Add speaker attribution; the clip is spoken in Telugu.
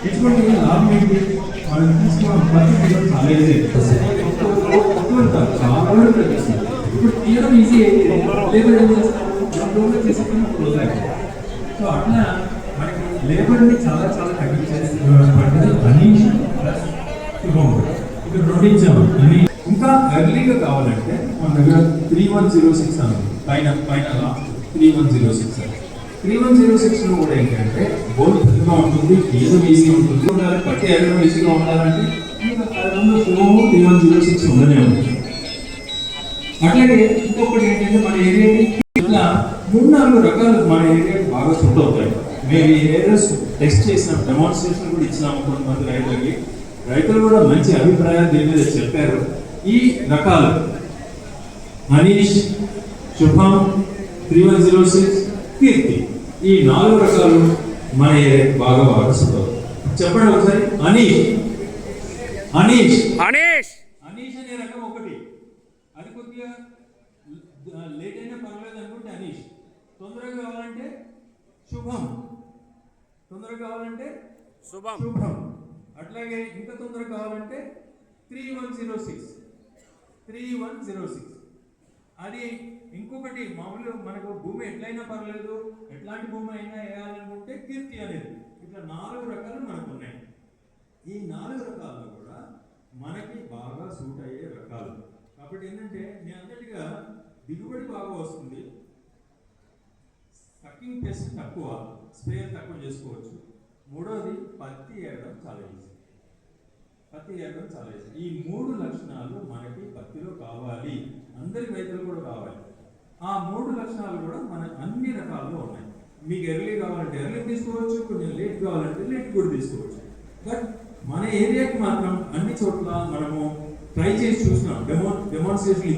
Speaker 1: ఇటువంటి లాభం ఏంటి? మనం తీసుకున్న పద్ధతి చాలా ఈజీ. చాలా వరకు తగ్గిస్తుంది. ఇప్పుడు తీయడం ఈజీ అయితే లేబర్ ఏం చేస్తారు చేసేటప్పుడు క్లోజ్ అయిపోతుంది. సో అట్లా మనకి లేబర్ని చాలా చాలా తగ్గించేది అనీష్ ప్లస్ శుభం. ఇక్కడ రెండు ఇచ్చాము. ఇంకా ఎర్లీగా కావాలంటే మన దగ్గర 3106 అన్నది పైన లాస్ట్ 3106 3106 కూడా ఏంటంటే బోల్ పెద్దగా ఉంటుంది, ఏదో ఈజీగా ఉంటుంది ఉండాలి, పట్టి ఎరగడం ఈజీగా ఉండాలంటే 3106 ఉండనే ఉంటుంది. అట్లాగే ఇంకొకటి ఏంటంటే మన ఏరియాకి ఇట్లా 3-4 రకాలు మన ఏరియాకి బాగా సూట్ అవుతాయి. మేము ఈ ఏరియాస్ టెస్ట్ చేసిన డెమాన్స్ట్రేషన్ కూడా ఇచ్చినాము కొంతమంది రైతులకి. రైతులు కూడా మంచి అభిప్రాయాలు దీని మీద చెప్పారు. ఈ రకాలు అనీష్, శుభం, 3106, కీర్తి, ఈ 4 రకాలు మన ఏరియాకి బాగా సూట్ అవుతాయి. చెప్పండి ఒకసారి. అనీష్ అనీష్ అనీష్ అనీష్ అనే రకం ఒకటి, అది కొద్దిగా లేట్ అయినా పర్వాలేదు అనుకుంటే అనీష్. తొందరగా కావాలంటే శుభం, తొందరగా కావాలంటే శుభం. అట్లాగే ఇంకా తొందరగా కావాలంటే 3106. అది ఇంకొకటి మామూలు మనకు భూమి ఎట్లయినా పర్లేదు, ఎట్లాంటి భూమి అయినా వేయాలనుకుంటే కీర్తి అనేది. ఇట్లా 4 రకాలు మనకు ఉన్నాయి. ఈ 4 రకాలు కూడా మనకి బాగా సూట్ అయ్యే రకాలు. కాబట్టి ఏంటంటే నేను అంతటిగా దిగుబడి బాగా వస్తుంది, సక్కింగ్ టెస్ట్ తక్కువ, స్ప్రే తక్కువ చేసుకోవచ్చు. మూడోది పత్తి ఏరడం చాలా ఈజీ. ఈ 3 లక్షణాలు మనకి పత్తిలో కావాలి, అందరి రైతులు కూడా కావాలి. ఆ 3 లక్షణాలు కూడా మన అన్ని రకాల్లో ఉన్నాయి. మీకు ఎర్లీ కావాలంటే ఎర్లీ తీసుకోవచ్చు, కొంచెం లేట్ కావాలంటే లేట్ కూడా తీసుకోవచ్చు. బట్ మన ఏరియాకి మాత్రం అన్ని చోట్ల మనము ట్రై చేసి చూసినాం, డెమాన్స్ట్రేషన్